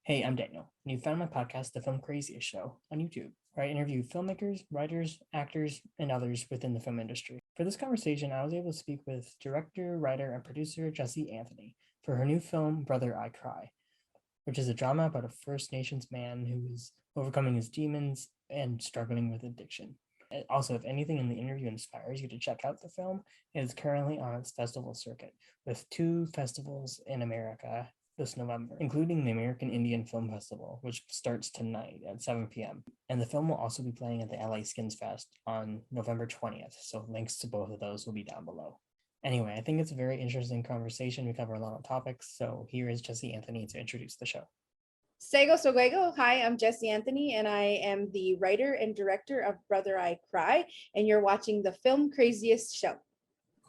Hey, I'm Daniel, and you found my podcast, The Filmcraziest Show, on YouTube, where I interview filmmakers, writers, actors, and others within the film industry. For this conversation, I was able to speak with director, writer, and producer Jessie Anthony for her new film, Brother, I Cry, which is a drama about a First Nations man who is overcoming his demons and struggling with addiction. Also, if anything in the interview inspires you to check out the film, it is currently on its festival circuit, with 2 festivals in America this November, including the American Indian Film Festival, which starts tonight at 7 p.m. And the film will also be playing at the LA Skins Fest on November 20th, so links to both of those will be down below. Anyway, I think it's a very interesting conversation. We cover a lot of topics, so here is Jessie Anthony to introduce the show. Sego Soguego. Hi, I'm Jessie Anthony, and I am the writer and director of Brother I Cry, and you're watching the Filmcraziest show.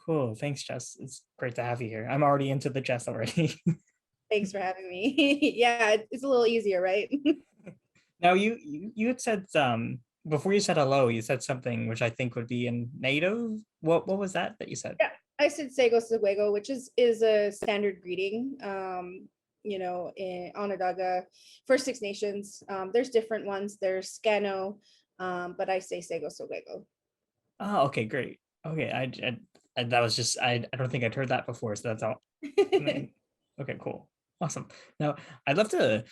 Cool, thanks, Jess. It's great to have you here. I'm already into the Jess already. Thanks for having me. Yeah, it's a little easier, right? Now, you had said before you said hello, you said something which I think would be in native. What was that you said? Yeah, I said Sego Soguego, which is a standard greeting. In Onondaga, First Six Nations. There's different ones. There's Scano, but I say Sego Soguego. Oh, okay, great. Okay, I that was just I don't think I'd heard that before, so that's all. Okay, cool, awesome. Now I'd love to.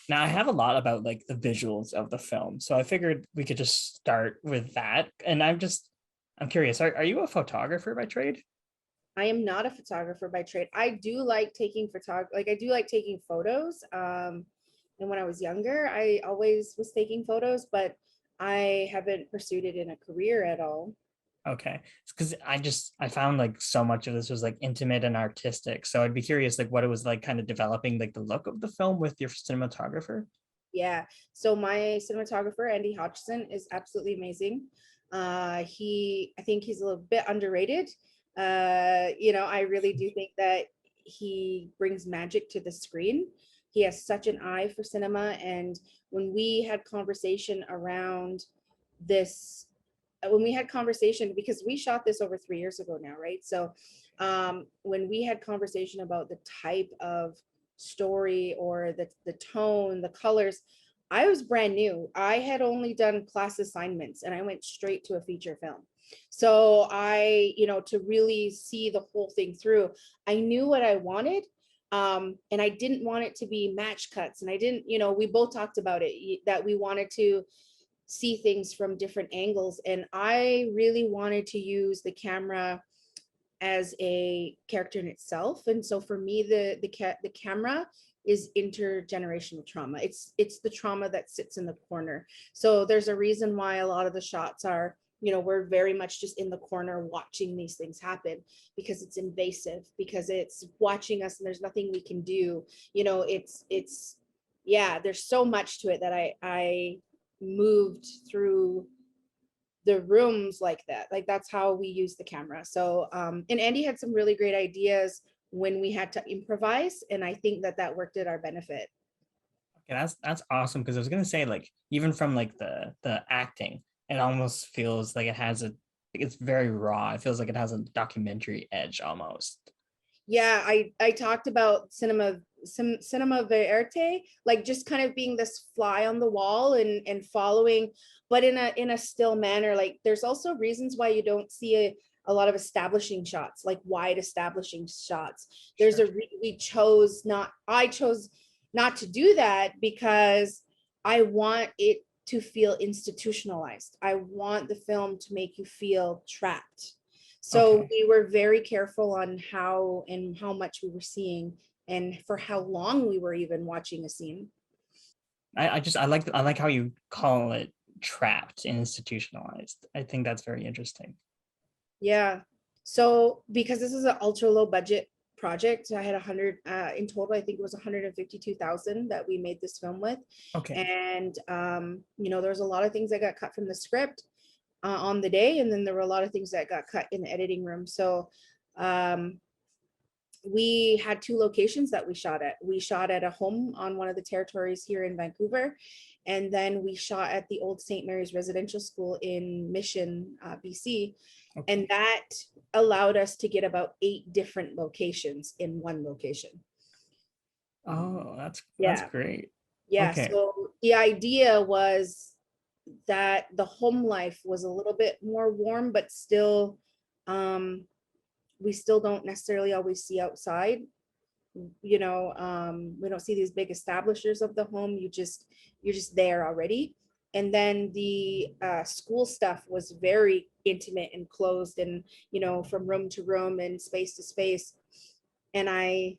Now I have a lot about like the visuals of the film, so I figured we could just start with that. And I'm curious. Are you a photographer by trade? I am not a photographer by trade. I do like taking photos. And when I was younger, I always was taking photos, but I haven't pursued it in a career at all. Okay, because I found like so much of this was like intimate and artistic, so I'd be curious like what it was like kind of developing like the look of the film with your cinematographer. Yeah. So my cinematographer, Andy Hodgson, is absolutely amazing. I think he's a little bit underrated. I really do think that he brings magic to the screen. He has such an eye for cinema. And when we had conversation around this, because we shot this over 3 years ago now, right? So when we had conversation about the type of story or the tone, the colors, I was brand new. I had only done class assignments and I went straight to a feature film. So to really see the whole thing through, I knew what I wanted. And I didn't want it to be match cuts. And I didn't, we both talked about it, that we wanted to see things from different angles. And I really wanted to use the camera as a character in itself. And so for me, the camera is intergenerational trauma. It's the trauma that sits in the corner. So there's a reason why a lot of the shots are, we're very much just in the corner watching these things happen, because it's invasive, because it's watching us and there's nothing we can do. Yeah, there's so much to it that I moved through the rooms like that. Like that's how we use the camera. So and Andy had some really great ideas when we had to improvise, and I think that worked at our benefit. Okay, that's awesome, because I was gonna say like even from like the acting, it almost feels like it's very raw. It feels like it has a documentary edge almost. Yeah, I talked about cinema verite, like just kind of being this fly on the wall and following, but in a still manner. Like there's also reasons why you don't see a lot of establishing shots, like wide establishing shots. There's Sure. I chose not to do that because I want it to feel institutionalized. I want the film to make you feel trapped. So Okay. we were very careful on how much we were seeing and for how long we were even watching a scene. I like how you call it trapped and institutionalized. I think that's very interesting. Yeah. So because this is an ultra low budget project, I had 100 in total. I think it was 152,000 that we made this film with. Okay. And there was a lot of things that got cut from the script on the day, and then there were a lot of things that got cut in the editing room. So we had 2 locations that we shot at. We shot at a home on one of the territories here in Vancouver, and then we shot at the old St. Mary's Residential School in Mission, BC. Okay. And that allowed us to get about 8 different locations in one location. Oh, that's Yeah. great. Yeah. Okay. So the idea was that the home life was a little bit more warm, but still, um, we still don't necessarily always see outside. We don't see these big establishers of the home. You're just there already. And then the school stuff was very intimate and closed, and from room to room and space to space. And I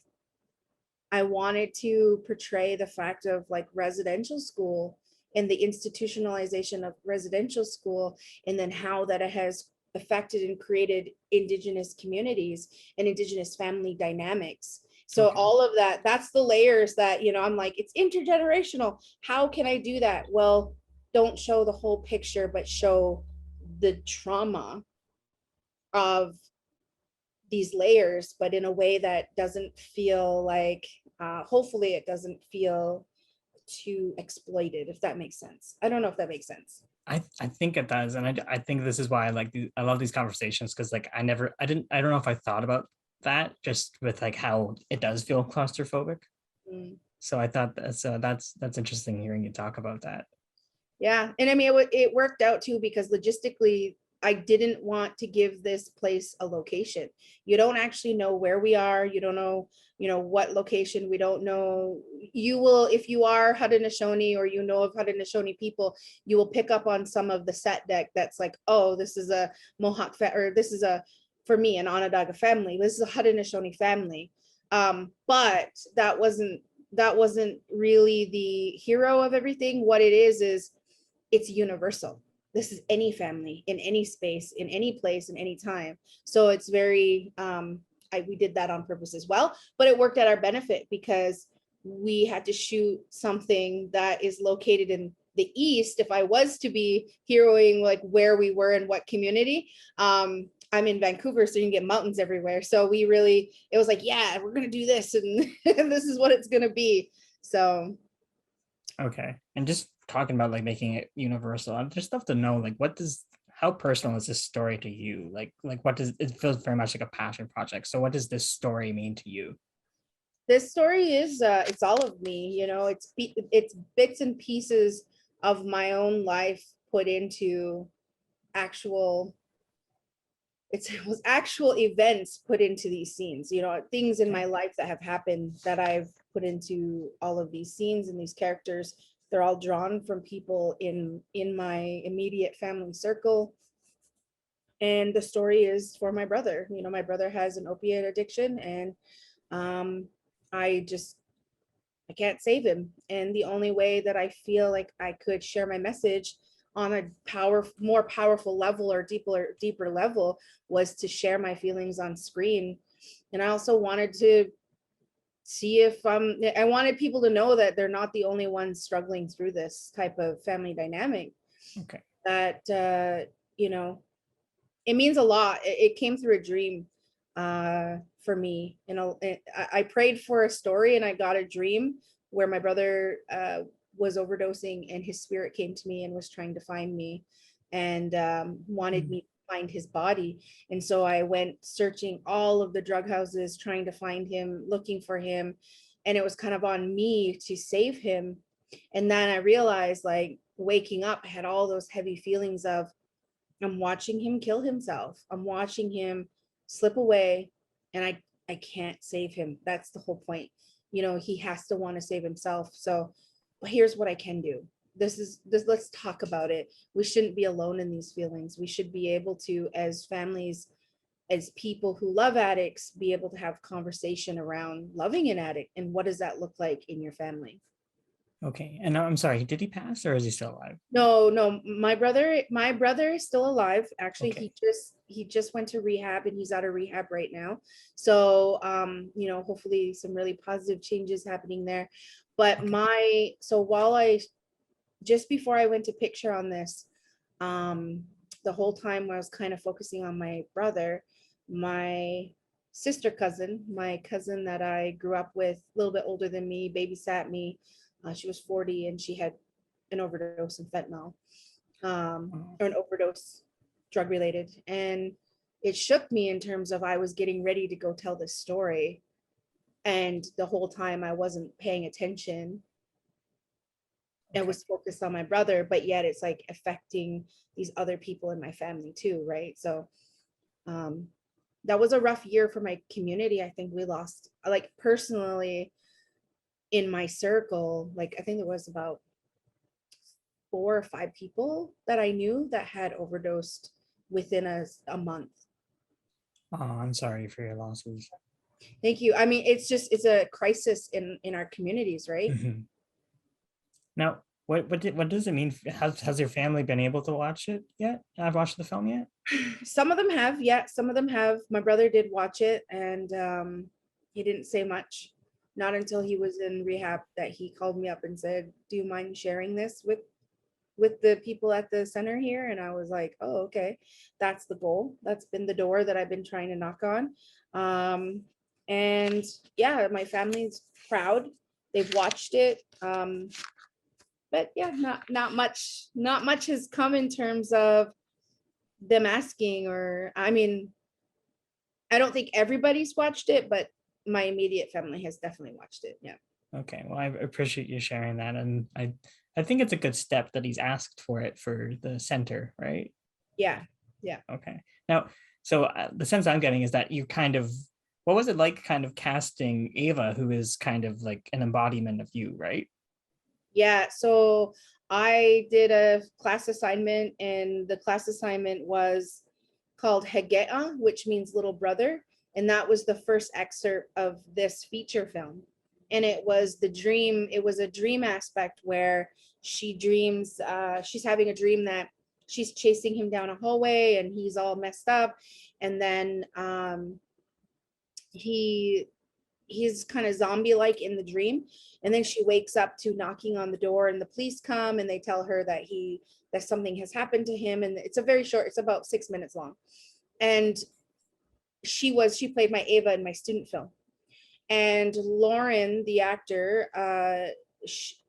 wanted to portray the fact of like residential school and the institutionalization of residential school, and then how that it has affected and created indigenous communities and indigenous family dynamics. So Okay. all of that, that's the layers that, I'm like, it's intergenerational. How can I do that? Well, don't show the whole picture, but show the trauma of these layers, but in a way that doesn't feel like, hopefully it doesn't feel too exploited, if that makes sense. I don't know if that makes sense. I think it does, and I think this is why I love these conversations, because like I don't know if I thought about that, just with like how it does feel claustrophobic. Mm. So I thought that's interesting hearing you talk about that. Yeah. And I mean, it worked out too, because logistically, I didn't want to give this place a location. You don't actually know where we are. You don't know, what location. We don't know. You will, if you are Haudenosaunee or of Haudenosaunee people, you will pick up on some of the set deck that's like, oh, this is a Mohawk, or this is for me, an Onondaga family. This is a Haudenosaunee family. But that wasn't really the hero of everything. What it is it's universal. This is any family in any space, in any place, in any time. So it's very, we did that on purpose as well, but it worked at our benefit because we had to shoot something that is located in the East. If I was to be heroing like where we were in what community, I'm in Vancouver, so you can get mountains everywhere. So it was like, yeah, we're going to do this, and this is what it's going to be. So Okay. And just talking about like making it universal, I'd just love to know like how personal is this story to you? Like what does it feels very much like a passion project. So what does this story mean to you? this story is it's all of me. It's bits and pieces of my own life put into actual it was actual events put into these scenes, things in Okay. my life that have happened that I've put into all of these scenes and these characters. They're all drawn from people in my immediate family circle. And the story is for my brother. My brother has an opiate addiction, and um I can't save him. And the only way that I feel like I could share my message on a more powerful level, or deeper level, was to share my feelings on screen. And I also wanted to see if I wanted people to know that they're not the only ones struggling through this type of family dynamic. Okay. That you know, it means a lot. It came through a dream for me. I prayed for a story, and I got a dream where my brother was overdosing, and his spirit came to me and was trying to find me, and wanted me to find his body. And so I went searching all of the drug houses, trying to find him, looking for him. And it was kind of on me to save him. And then I realized, like, waking up, I had all those heavy feelings of, I'm watching him kill himself. I'm watching him slip away, and I can't save him. That's the whole point. He has to want to save himself. So, but here's what I can do. Let's talk about it. We shouldn't be alone in these feelings. We should be able to, as families, as people who love addicts, be able to have conversation around loving an addict, and what does that look like in your family. Okay. And I'm sorry, did he pass or is he still alive? No, no, my brother is still alive. Actually, Okay. he just went to rehab, and he's out of rehab right now. So, hopefully some really positive changes happening there. But Okay. while just before I went to picture on this, um, the whole time I was kind of focusing on my brother, my my cousin that I grew up with, a little bit older than me, babysat me. She was 40, and she had an overdose in fentanyl, Oh, or an overdose drug related. And it shook me in terms of, I was getting ready to go tell this story. And the whole time I wasn't paying attention. I was focused on my brother, but yet it's like affecting these other people in my family too, right? So that was a rough year for my community. I think we lost, like personally in my circle, like I think there was about 4 or 5 people that I knew that had overdosed within a month. Oh, I'm sorry for your losses. Thank you. I mean, it's a crisis in our communities, right? Mhm. Now, what does it mean? Has your family been able to watch it yet? I've watched the film yet? Some of them have, yeah, some of them have. My brother did watch it, and he didn't say much. Not until he was in rehab that he called me up and said, "Do you mind sharing this with the people at the center here?" And I was like, "Oh, okay, that's the goal. That's been the door that I've been trying to knock on." And yeah, my family's proud. They've watched it. But yeah, not much has come in terms of them asking, or I mean, I don't think everybody's watched it, but my immediate family has definitely watched it. Yeah. Okay, well, I appreciate you sharing that, and I think it's a good step that he's asked for it for the center, right? Yeah. Yeah. Okay. Now, so the sense I'm getting is that you kind of, what was it like kind of casting Ava, who is kind of like an embodiment of you, right? Yeah. So I did a class assignment, and the class assignment was called Hegea, which means little brother. And that was the first excerpt of this feature film. And it was a dream aspect where she dreams, she's having a dream that she's chasing him down a hallway and he's all messed up. And then he he's kind of zombie-like in the dream, and then she wakes up to knocking on the door, and the police come and they tell her that something has happened to him, and it's about 6 minutes long. And she played my Ava in my student film. And Lauren, the actor,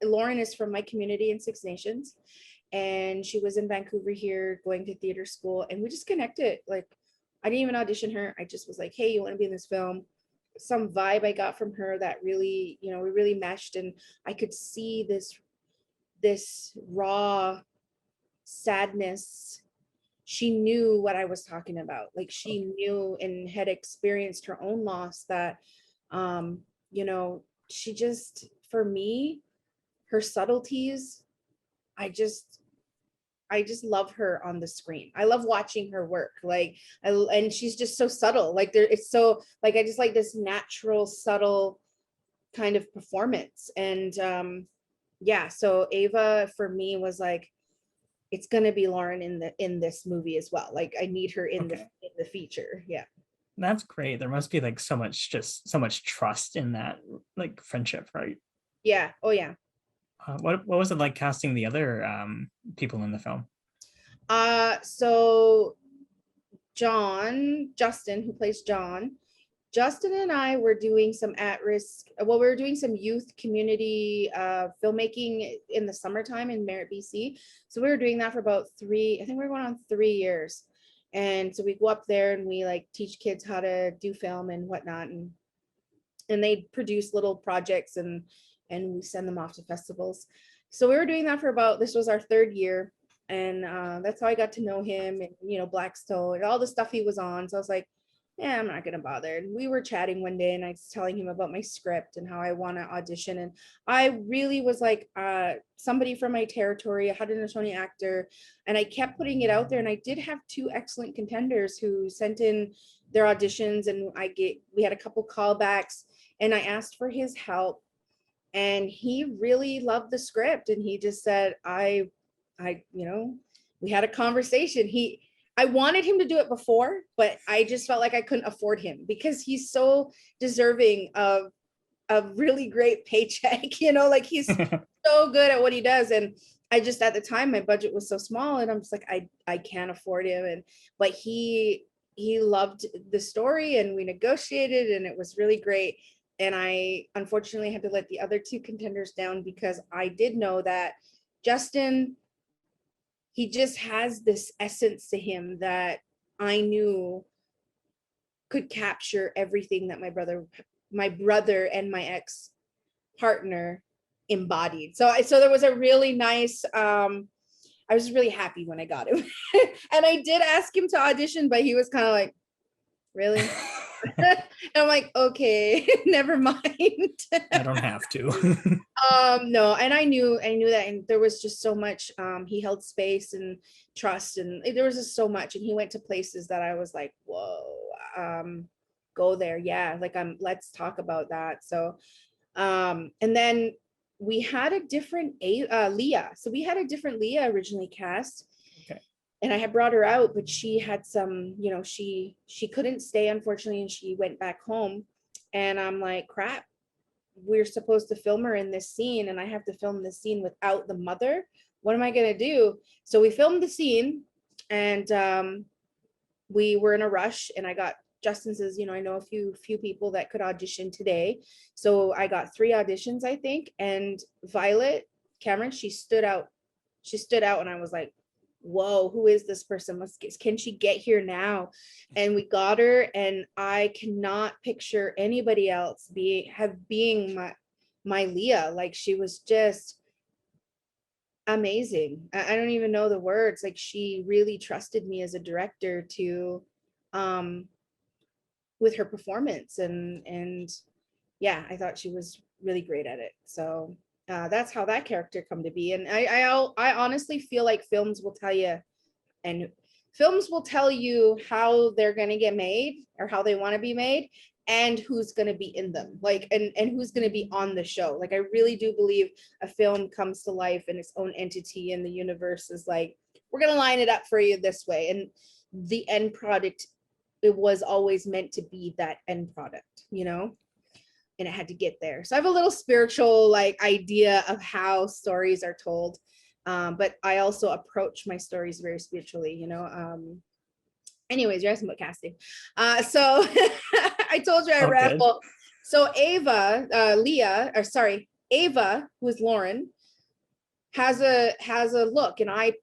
Lauren is from my community in Six Nations, and she was in Vancouver here going to theater school, and we just connected. Like, I didn't even audition her. I just was like, "Hey, you want to be in this film?" Some vibe I got from her that really, we really meshed, and I could see this raw sadness. She knew what I was talking about. Like, she knew and had experienced her own loss, that um, she just, for me, her subtleties, I just I just love her on the screen. I love watching her work. Like, and she's just so subtle. Like, it's so, like, I just like this natural, subtle kind of performance. And yeah, so Ava for me was like, it's gonna be Lauren in this movie as well. Like, I need her in Okay, the feature. Yeah. that's great. There must be like so much trust in that like friendship, right? Yeah. Oh yeah. What was it like casting the other people in the film? So Justin, who plays Justin and I were doing some we were doing some youth community filmmaking in the summertime in Merritt, BC. So we were doing that for about I think we were going on 3 years. And so we go up there and we like teach kids how to do film and whatnot. And they produce little projects, and we send them off to festivals. So we were doing that for this was our 3rd year. And that's how I got to know him, and, Blackstone and all the stuff he was on. So I was like, yeah, I'm not gonna bother. And we were chatting one day, and I was telling him about my script and how I want to audition. And I really was like, somebody from my territory, a Haudenosaunee actor, and I kept putting it out there. And I did have 2 excellent contenders who sent in their auditions, and we had a couple callbacks, and I asked for his help. And he really loved the script, and he just said, we had a conversation. I wanted him to do it before, but I just felt like I couldn't afford him because he's so deserving of a really great paycheck, like he's so good at what he does. And I just, at the time, my budget was so small, and I'm just like, I can't afford him. But he loved the story, and we negotiated, and it was really great. And I unfortunately had to let the other 2 contenders down because I did know that Justin, he just has this essence to him that I knew could capture everything that my brother my brother and my ex partner embodied. So there was a really nice, I was really happy when I got him. And I did ask him to audition, but he was kind of like, really? And I'm like, okay, never mind. I don't have to. No, and I knew that, and there was just so much, he held space and trust, and there was just so much, and he went to places that I was like, whoa, go there. Yeah, like let's talk about that. So and then we had a different Leah. So we had a different Leah originally cast. Okay. And I had brought her out, but she had some, she couldn't stay, unfortunately, and she went back home. And I'm like, crap, we're supposed to film her in this scene, and I have to film this scene without the mother. What am I gonna do? So we filmed the scene, and we were in a rush, and I got Justin says, I know a few people that could audition today. So I got 3 auditions, I think. And Violet Cameron, she stood out, and I was like, whoa, who is this person? Can she get here now? And we got her, and I cannot picture anybody else being my Leah. Like, she was just amazing. I don't even know the words. Like, she really trusted me as a director to with her performance, and yeah, I thought she was really great at it. So that's how that character come to be. And I honestly feel like films will tell you how they're going to get made, or how they want to be made, and who's going to be in them, like, and who's going to be on the show. Like, I really do believe a film comes to life in its own entity, and the universe is like, we're going to line it up for you this way, and the end product, it was always meant to be that end product, and it had to get there. So I have a little spiritual like idea of how stories are told, but I also approach my stories very spiritually. Anyways, you're asking about casting. So I told you I ramble. So Ava, Ava, who is Lauren, has a look, and I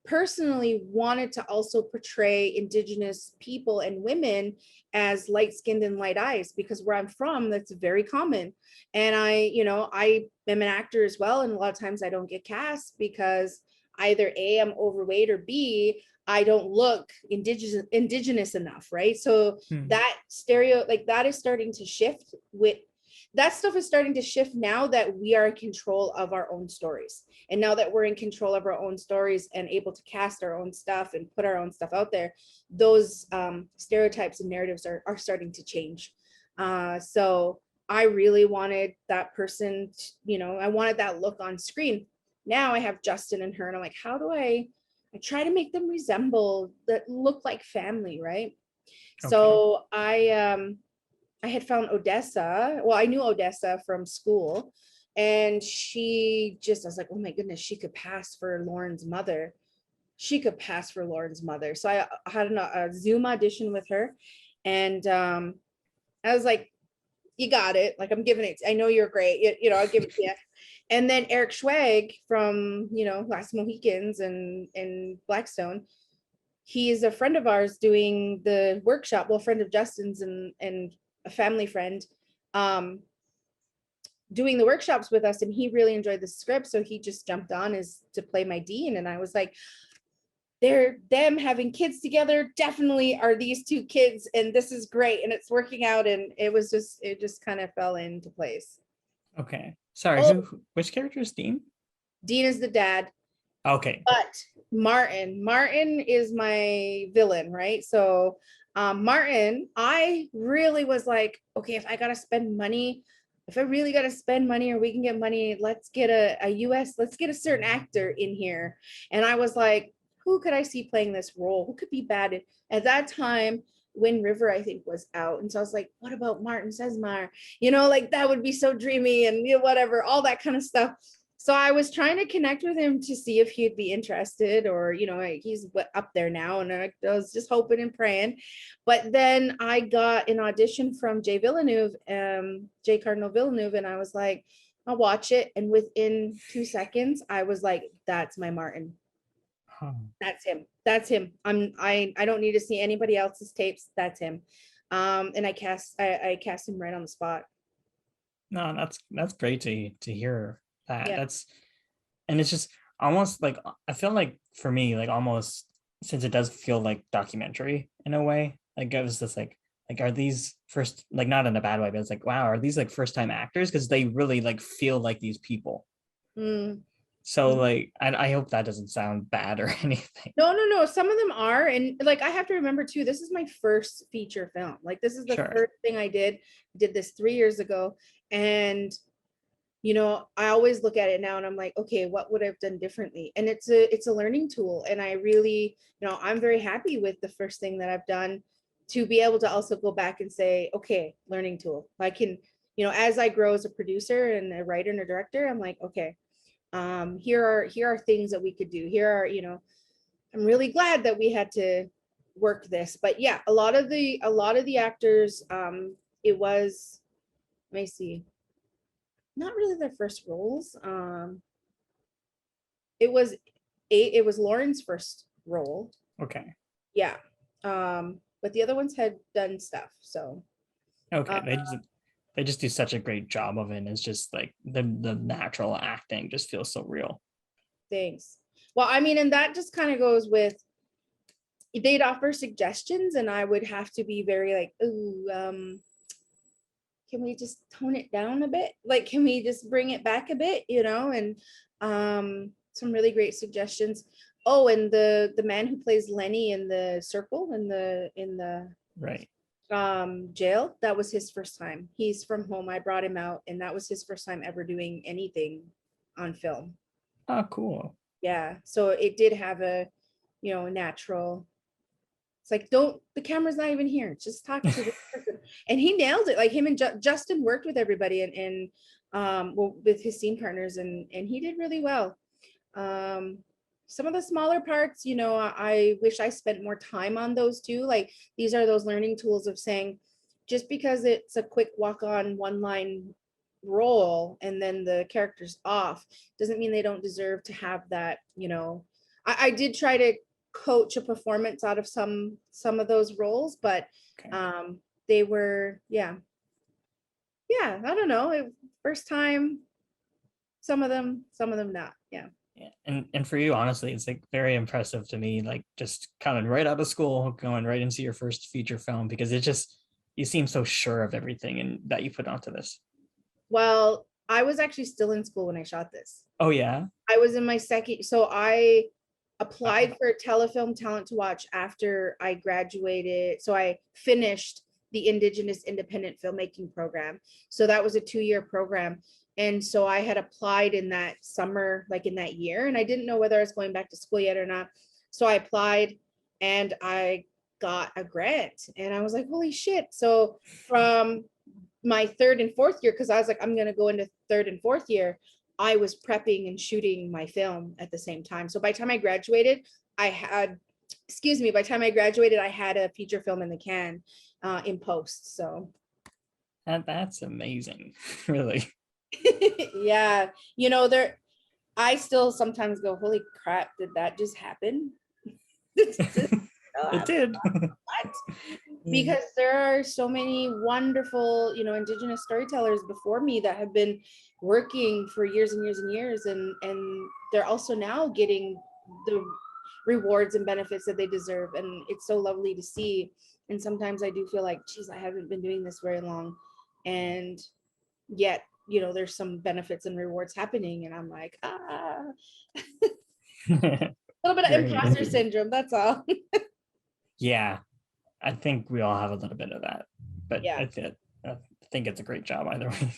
personally wanted to also portray Indigenous people and women as light-skinned and light eyes, because where I'm from, that's very common. And I am an actor as well, and a lot of times I don't get cast because either A, I'm overweight, or B, I don't look indigenous enough, right? So that that is starting to shift. That stuff is starting to shift now that we are in control of our own stories. And now that we're in control of our own stories and able to cast our own stuff and put our own stuff out there, those stereotypes and narratives are starting to change. So I really wanted that person, I wanted that look on screen. Now I have Justin and her, and I'm like, how do I try to make them resemble, that look like family, right? Okay. So I had found Odessa. Well, I knew Odessa from school, and I was like, oh my goodness, she could pass for Lauren's mother. So I had a Zoom audition with her, and I was like, you got it. Like, I'm giving it. I know you're great. I'll give it to you. And then Eric Schwag from, Last Mohicans and Blackstone, he is a friend of ours doing the workshop. Well, friend of Justin's and a family friend, doing the workshops with us, and he really enjoyed the script, so he just jumped on as to play my Dean. And I was like, them having kids together definitely are these 2 kids, and this is great, and it's working out, and it just kind of fell into place. Okay, sorry. Which character is Dean? Dean is the dad. Okay. But Martin is my villain, right? So Martin, I really was like, okay, if I really got to spend money, or we can get money, let's get let's get a certain actor in here. And I was like, who could I see playing this role? Who could be bad? At that time, Wind River, I think, was out. And so I was like, what about Martin Sesmar? Like, that would be so dreamy, and whatever, all that kind of stuff. So I was trying to connect with him to see if he'd be interested, or, he's up there now, and I was just hoping and praying. But then I got an audition from Jay Cardinal Villeneuve, and I was like, I'll watch it. And within 2 seconds, I was like, that's my Martin. That's him. I don't need to see anybody else's tapes. That's him. And I cast him right on the spot. No, that's great to hear that. Yeah. And it's just almost like, I feel like for me, like almost, since it does feel like documentary in a way, like it was just like are these first, like not in a bad way, but it's like, wow, are these like first time actors? Because they really like feel like these people. Mm. So like I hope that doesn't sound bad or anything. No. Some of them are. And like, I have to remember too, this is my first feature film. Like, this is the Sure. first thing I did this 3 years ago. And, I always look at it now and I'm like, okay, what would I have done differently? And it's a learning tool. And I really, I'm very happy with the first thing that I've done, to be able to also go back and say, okay, learning tool. I can, as I grow as a producer and a writer and a director, I'm like, okay, here are things that we could do. Here are, I'm really glad that we had to work this. But yeah, a lot of the actors, it was, let me see, not really their first roles. It was Lauren's first role. Okay. Yeah. But the other ones had done stuff. So Okay. uh, They just do such a great job of it. And it's just like the natural acting just feels so real. thanks. Well, I mean, and that just kind of goes with, they'd offer suggestions and I would have to be very like, ooh, can we just tone it down a bit? Like, can we just bring it back a bit, and some really great suggestions. Oh, and the man who plays Lenny in the circle in the Right. jail, that was his first time. He's from home. I brought him out and that was his first time ever doing anything on film. Oh, cool. Yeah, so it did have a natural, it's like, don't, the camera's not even here, just talk to this person. And he nailed it. Like, him and Justin worked with everybody and well, with his scene partners, and he did really well. um some of the smaller parts, I wish I spent more time on those too. Like, these are those learning tools of saying, just because it's a quick walk on one line role and then the character's off, doesn't mean they don't deserve to have that. I did try to coach a performance out of some of those roles, but Okay. they were, yeah, I don't know, first time, some of them not. Yeah. Yeah. And for you, honestly, it's like very impressive to me, like just coming right out of school, going right into your first feature film, because it just, you seem so sure of everything and that you put onto this. Well, I was actually still in school when I shot this. Oh yeah. I was in my second, so I Wow. applied for Telefilm Talent to Watch after I graduated. So I finished the Indigenous Independent Filmmaking program. So that was a 2-year program. And so I had applied in that summer, like in that year, and I didn't know whether I was going back to school yet or not. So I applied and I got a grant and I was like, holy shit. So from my third and fourth year, because I was like, I'm going to go into third and fourth year, I was prepping and shooting my film at the same time. So by the time I graduated, I had, by the time I graduated, I had a feature film in the can in post. So That's amazing. Really. yeah, there, I still sometimes go, holy crap, did that just happen? It did. What? Because there are so many wonderful, Indigenous storytellers before me that have been working for years and years and years, and they're also now getting the rewards and benefits that they deserve, and it's so lovely to see. And sometimes I do feel like, geez, I haven't been doing this very long, and yet, there's some benefits and rewards happening, and I'm like, a little bit of Great. imposter syndrome, that's all. Yeah, I think we all have a little bit of that, but Yeah. I think it's a great job either way.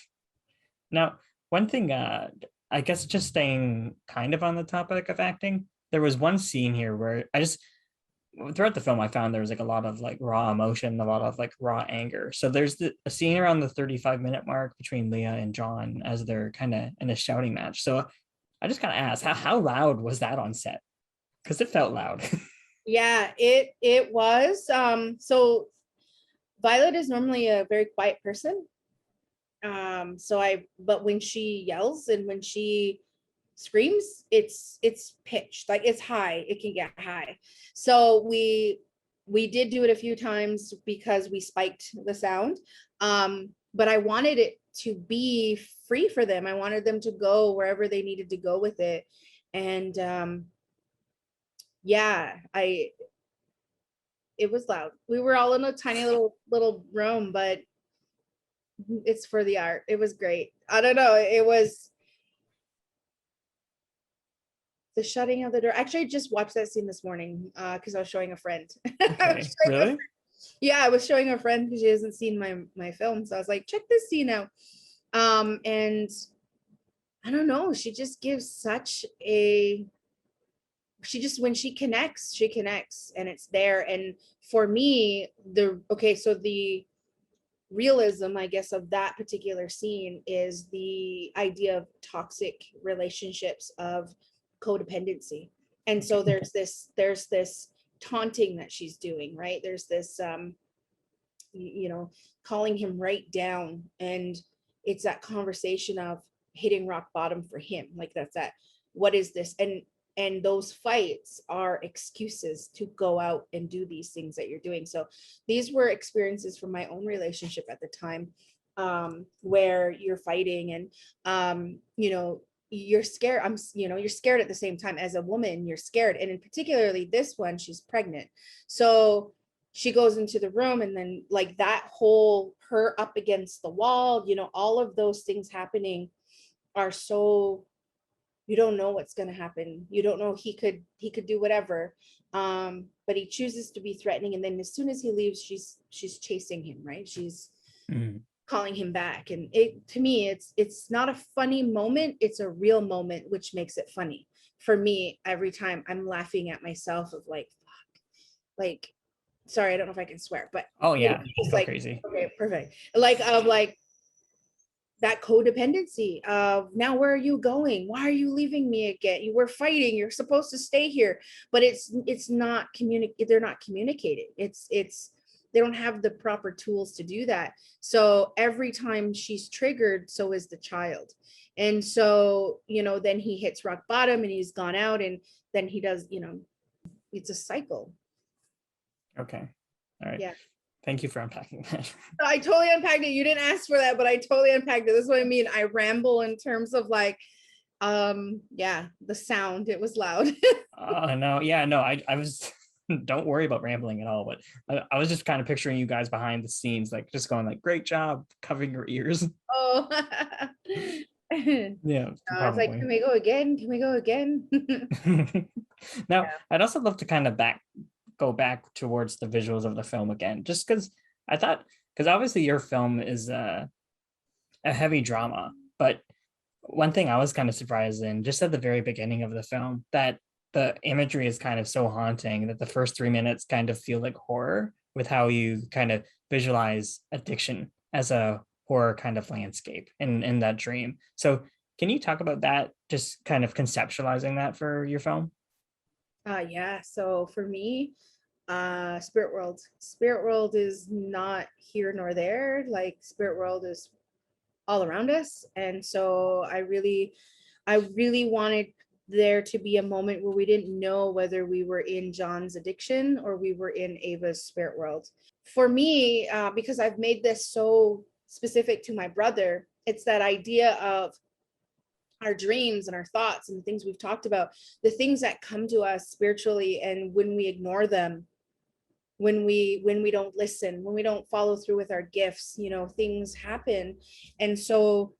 Now, one thing, I guess just staying kind of on the topic of acting, there was one scene here where I just, throughout the film, I found there was like a lot of like raw emotion, a lot of like raw anger. So there's a scene around the 35-minute mark between Leah and John as they're kind of in a shouting match. So I just kind of asked, how loud was that on set? Because it felt loud. Yeah, it was. So Violet is normally a very quiet person. But when she yells and when she screams, it's pitched, like it's high, it can get high. So we did do it a few times because we spiked the sound. But I wanted it to be free for them. I wanted them to go wherever they needed to go with it. And yeah, it was loud. We were all in a tiny little room, but it's for the art. It was great. I don't know. It was the shutting of the door. Actually, I just watched that scene this morning because I was showing a friend. Okay, really? Yeah, I was showing a friend because she hasn't seen my film. So I was like, check this scene out. And I don't know, she just gives such a, she just, when she connects and it's there. And for me, so the realism, I guess, of that particular scene is the idea of toxic relationships, of codependency. And so there's this taunting that she's doing, right? There's this calling him right down, and it's that conversation of hitting rock bottom for him. Like, that's that, what is this? And those fights are excuses to go out and do these things that you're doing. So these were experiences from my own relationship at the time, where you're fighting and you're scared. You're scared at the same time. As a woman, you're scared. And in particularly this one, she's pregnant. So she goes into the room, and then like that whole, her up against the wall, all of those things happening are so, you don't know what's going to happen. You don't know, he could do whatever. But he chooses to be threatening. And then as soon as he leaves, she's chasing him, right? She's calling him back. And to me, it's not a funny moment. It's a real moment, which makes it funny. For me, every time I'm laughing at myself of like, fuck, like, sorry, I don't know if I can swear, but oh yeah, it's go like, crazy. okay, perfect. Like, of like, that codependency of, now where are you going? Why are you leaving me again? You were fighting, you're supposed to stay here. But it's not they're not communicating. It's they don't have the proper tools to do that. So every time she's triggered, so is the child. And so then he hits rock bottom and he's gone out, and then he does, it's a cycle. Okay, all right. Yeah, thank you for unpacking that. I totally unpacked it. You didn't ask for that, but I totally unpacked it. This is what I mean. I ramble in terms of like, yeah, the sound, it was loud. No, yeah, no, I was don't worry about rambling at all, but I was just kind of picturing you guys behind the scenes, like just going like, great job covering your ears. Oh. Yeah, It's like, can we go again? Can we go again? Now, Yeah. I'd also love to kind of go back towards the visuals of the film again, just because I thought, because obviously your film is a heavy drama, but one thing I was kind of surprised in, just at the very beginning of the film, that the imagery is kind of so haunting that the first 3 minutes kind of feel like horror, with how you kind of visualize addiction as a horror kind of landscape in that dream. So can you talk about that, just kind of conceptualizing that for your film? Yeah. So for me, Spirit World is not here nor there. Like, Spirit World is all around us. And so I really wanted there to be a moment where we didn't know whether we were in John's addiction or we were in Ava's spirit world. For me, because I've made this so specific to my brother, it's that idea of our dreams and our thoughts and the things we've talked about, the things that come to us spiritually, and when we ignore them, when we don't listen, when we don't follow through with our gifts, things happen. And so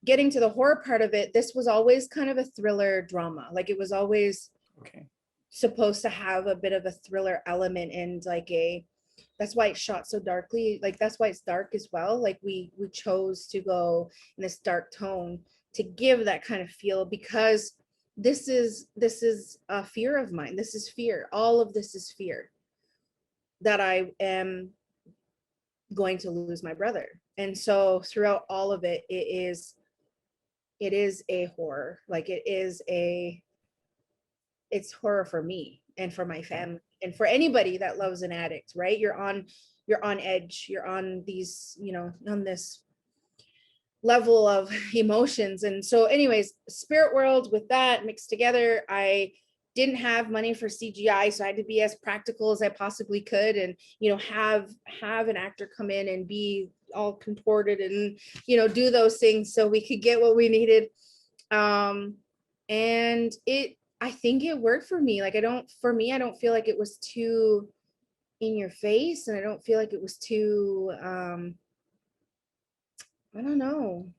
getting to the horror part of it, this was always kind of a thriller drama. Like, it was always supposed to have a bit of a thriller element, and like that's why it's shot so darkly. Like, that's why it's dark as well. Like, we chose to go in this dark tone to give that kind of feel, because this is a fear of mine. This is fear. All of this is fear that I am going to lose my brother. And so throughout all of it, it is a horror. Like, it's horror for me and for my family and for anybody that loves an addict, right? You're on edge. You're on these, on this level of emotions. And so anyways, spirit world with that mixed together, I didn't have money for CGI, so I had to be as practical as I possibly could, and have an actor come in and be all contorted and do those things so we could get what we needed. And I think it worked for me. Like, I don't feel like it was too in your face, and I don't feel like it was too I don't know,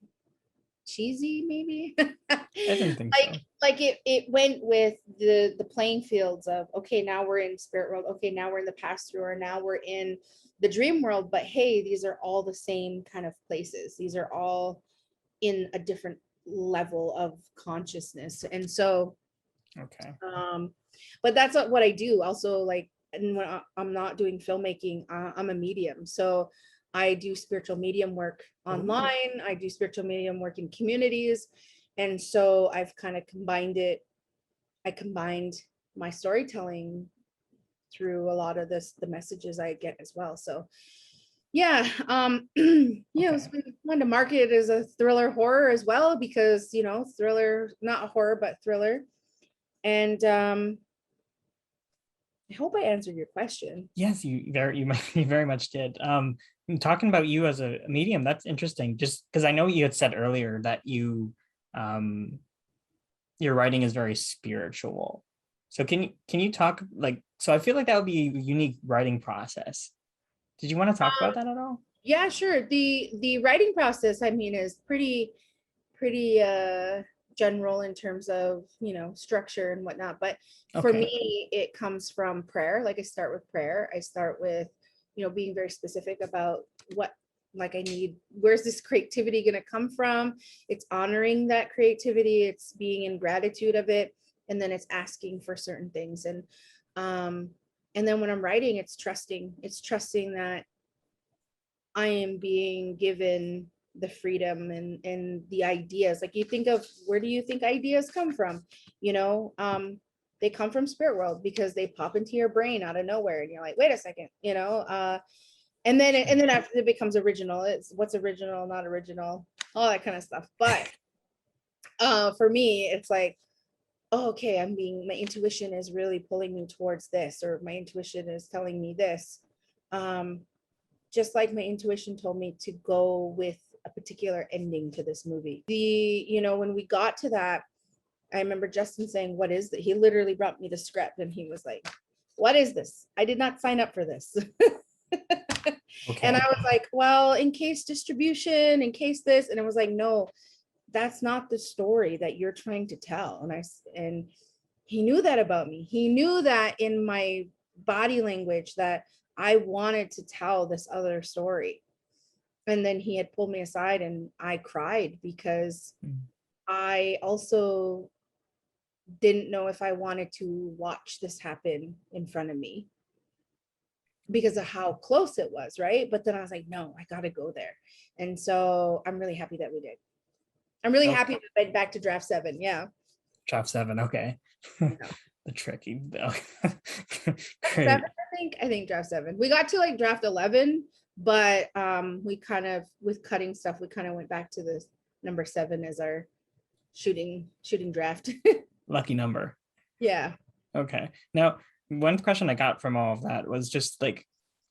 cheesy maybe. I didn't think so. Like it went with the playing fields of, okay, now we're in spirit world, okay, now we're in the pass through, or now we're in the dream world, but hey, these are all the same kind of places. These are all in a different level of consciousness. And so Okay. but that's what I do also. Like, and when I'm not doing filmmaking, I'm a medium. So I do spiritual medium work online. I do spiritual medium work in communities. And so I've kind of combined my storytelling through a lot of the messages I get as well. So yeah, Okay. We wanted to market it as a thriller horror as well, because thriller, not horror, but thriller. And I hope I answered your question. Yes, you very much did. Talking about you as a medium, that's interesting. Just because I know you had said earlier that your writing is very spiritual. So can you talk, like, so I feel like that would be a unique writing process. Did you want to talk about that at all? Yeah, sure. The writing process, I mean, is pretty general in terms of structure and whatnot, but for Okay. me it comes from prayer. Like, I start with prayer. I start with being very specific about what, like, I need, where's this creativity going to come from. It's honoring that creativity, it's being in gratitude of it, and then it's asking for certain things. And then when I'm writing, it's trusting that I am being given the freedom and the ideas. Like, you think of, where do you think ideas come from? They come from spirit world, because they pop into your brain out of nowhere, and you're like, wait a second, and then after it becomes original, it's what's original, not original, all that kind of stuff. But for me, it's like, oh, okay, my intuition is really pulling me towards this, or my intuition is telling me this. Just like my intuition told me to go with a particular ending to this movie. When we got to that, I remember Justin saying, what is that? He literally brought me the script, and he was like, what is this? I did not sign up for this. Okay. And I was like, well, in case distribution, in case this. And it was like, no, that's not the story that you're trying to tell. And he knew that about me. He knew that in my body language that I wanted to tell this other story. And then he had pulled me aside, and I cried, because I also didn't know if I wanted to watch this happen in front of me, because of how close it was, right? But then I was like, no, I gotta go there. And so I'm really happy that we did. I'm really happy we went back to draft 7. Yeah. Draft 7. Okay. The tricky though. Great. 7, I think draft 7. We got to like draft 11, but we kind of, with cutting stuff, we kind of went back to the number 7 as our shooting draft. Lucky number. Yeah. Okay. Now, one question I got from all of that was just like,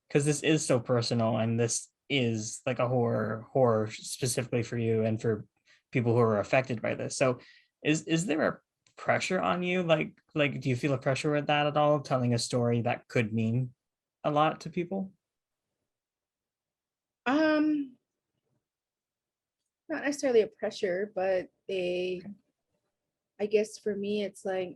because this is so personal, and this is like a horror specifically for you and for people who are affected by this. So is there a pressure on you? Like do you feel a pressure with that at all, telling a story that could mean a lot to people? Not necessarily a pressure, but I guess for me, it's like,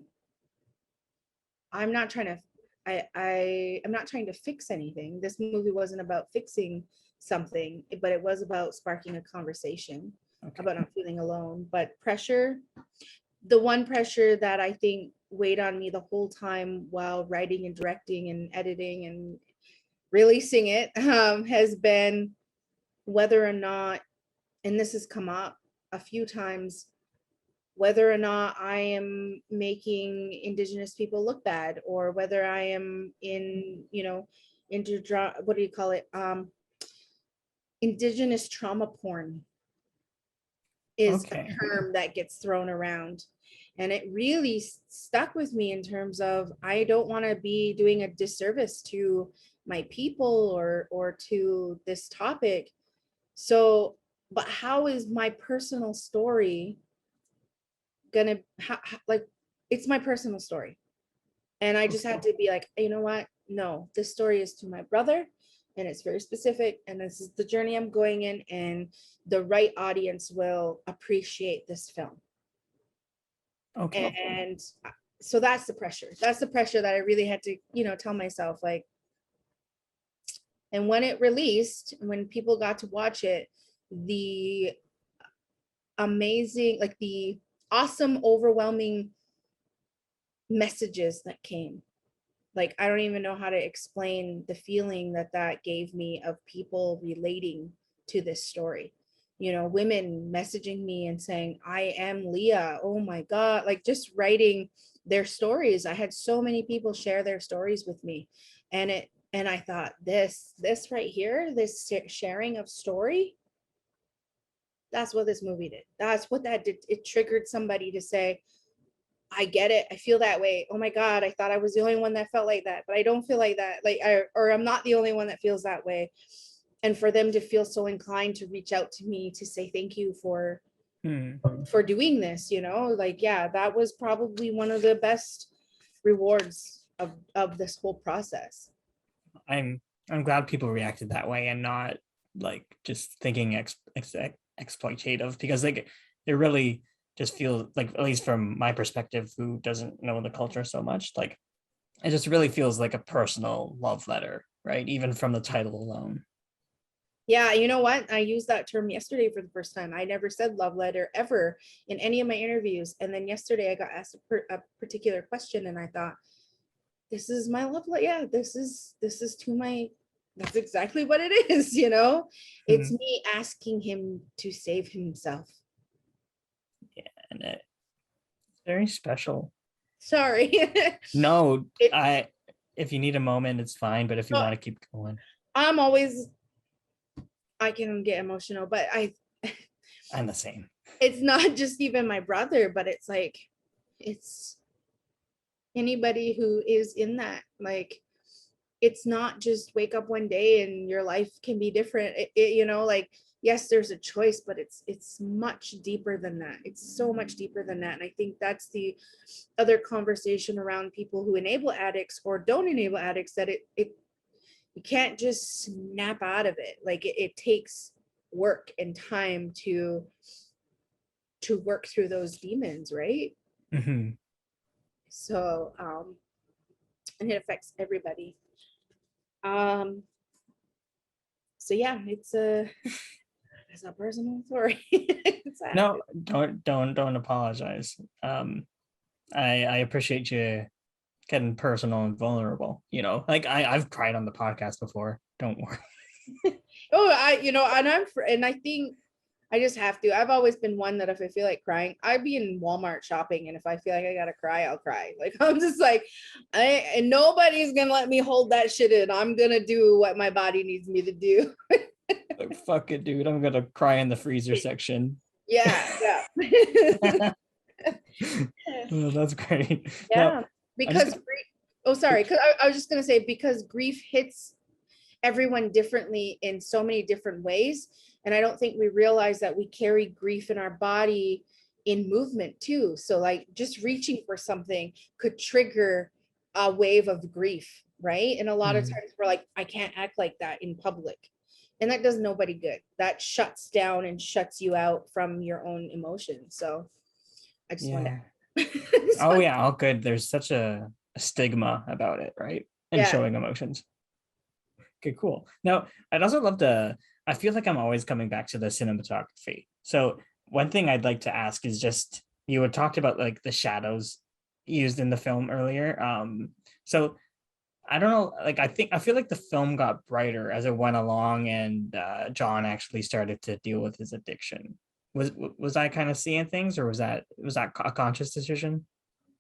I'm not trying to I'm not trying to fix anything. This movie wasn't about fixing something, but it was about sparking a conversation about not feeling alone. But pressure, the one pressure that I think weighed on me the whole time while writing and directing and editing and releasing it, has been whether or not, and this has come up a few times, whether or not I am making Indigenous people look bad, or whether I am into what do you call it? Indigenous trauma porn is a term that gets thrown around. And it really stuck with me in terms of, I don't want to be doing a disservice to my people or to this topic. So, but how is my personal story gonna, like, it's my personal story. And I just had to be like, you know what? No, this story is to my brother, and it's very specific, and this is the journey I'm going in, and the right audience will appreciate this film. Okay. And so that's the pressure. That's the pressure that I really had to, tell myself, like, and when it released, when people got to watch it, the amazing, like the awesome, overwhelming messages that came, like, I don't even know how to explain the feeling that that gave me of people relating to this story. Women messaging me and saying, I am Leah. Oh my God. Like, just writing their stories. I had so many people share their stories with me. And I thought, this right here, this sharing of story, that's what this movie did. That's what that did. It triggered somebody to say, I get it. I feel that way. Oh my God, I thought I was the only one that felt like that, but I don't feel like that. Or I'm not the only one that feels that way. And for them to feel so inclined to reach out to me to say thank you for doing this, like, yeah, that was probably one of the best rewards of this whole process. I'm glad people reacted that way and not like just thinking exploitative, because like it really just feels like, at least from my perspective, who doesn't know the culture so much, like it just really feels like a personal love letter, right? Even from the title alone. Yeah, you know what? I used that term yesterday for the first time. I never said love letter ever in any of my interviews. And then yesterday I got asked a particular question, and I thought, this is my love letter. Yeah, this is to my, that's exactly what it is, It's me asking him to save himself. Yeah, and it's very special. Sorry. No, if you need a moment, it's fine. But if you want to keep going, I'm always, I can get emotional, but I'm the same. It's not just even my brother, but it's like, it's anybody who is in that, like, it's not just wake up one day and your life can be different. Like, yes, there's a choice, but it's much deeper than that. It's so much deeper than that. And I think that's the other conversation around people who enable addicts or don't enable addicts, that it you can't just snap out of it. Like, it takes work and time to work through those demons, right? Mm-hmm. So and it affects everybody. So yeah, it's a personal story. No, don't apologize. I appreciate you getting personal and vulnerable. Like I've cried on the podcast before. Don't worry. And I think I just have to. I've always been one that if I feel like crying, I'd be in Walmart shopping, and if I feel like I gotta cry, I'll cry. Like, I'm just like, and nobody's gonna let me hold that shit in. I'm gonna do what my body needs me to do. Like, fuck it, dude. I'm gonna cry in the freezer section. Yeah. Oh, that's great. Yeah, Now, because oh, sorry, because I was just gonna say, because grief hits everyone differently in so many different ways, and I don't think we realize that we carry grief in our body in movement too. So like, just reaching for something could trigger a wave of grief, right? And a lot of times we're like, I can't act like that in public, and that does nobody good. That shuts down and shuts you out from your own emotions. So I just wanted to Oh yeah, all good. There's such a stigma about it, right? And yeah. showing emotions. Okay, cool. Now, I'd also love to, I feel like I'm always coming back to the cinematography. So one thing I'd like to ask is just, you had talked about like the shadows used in the film earlier. So I don't know, like I feel like the film got brighter as it went along, and John actually started to deal with his addiction. Was I kind of seeing things, or was that a conscious decision?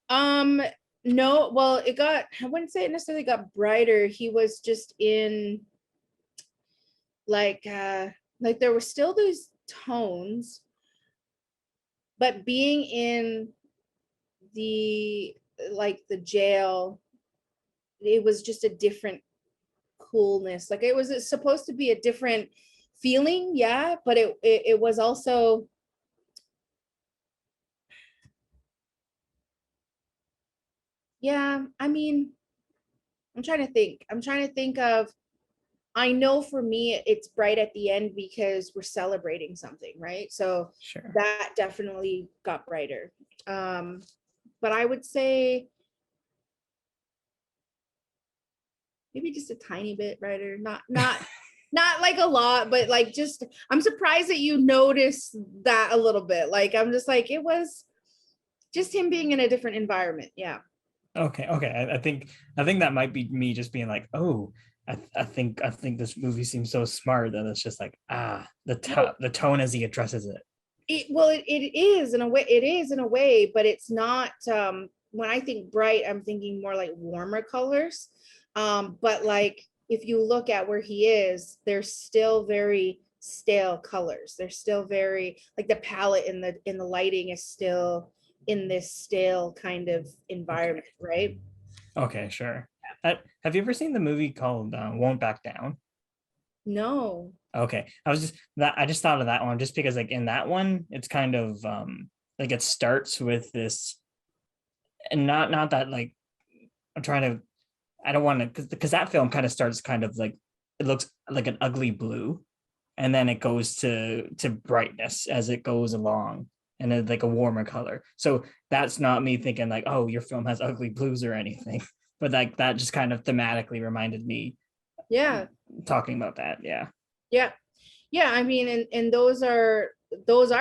Um, no, well, I wouldn't say it necessarily got brighter. He was just in like there were still those tones, but being in the the jail, it was just a different coolness. Like it was supposed to be a different feeling, yeah, but it was also, yeah, I mean, I'm trying to think of, I know for me it's bright at the end because we're celebrating something, right? So Sure. that definitely got brighter. But I would say maybe just a tiny bit brighter, not like a lot, but like just, I'm surprised that you noticed that a little bit. Like I'm just like, it was just him being in a different environment. Yeah. Okay. I think that might be me just being like, oh, I think this movie seems so smart that it's just like, No, the tone as he addresses it. it is in a way, but it's not, when I think bright, I'm thinking more like warmer colors. But like if you look at where he is, they're still very stale colors. They're still very like the palette in the lighting is still in this stale kind of environment, right? Okay, sure. Have you ever seen the movie called Won't Back Down? No. Okay, I just thought of that one just because like in that one, it's kind of like it starts with this, and not that like I'm trying to, I don't want to, because that film kind of starts kind of like, it looks like an ugly blue, and then it goes to brightness as it goes along, and then like a warmer color. So that's not me thinking like, oh, your film has ugly blues or anything, but like that just kind of thematically reminded me Yeah. talking about that. Yeah. Yeah. Yeah. I mean, and those are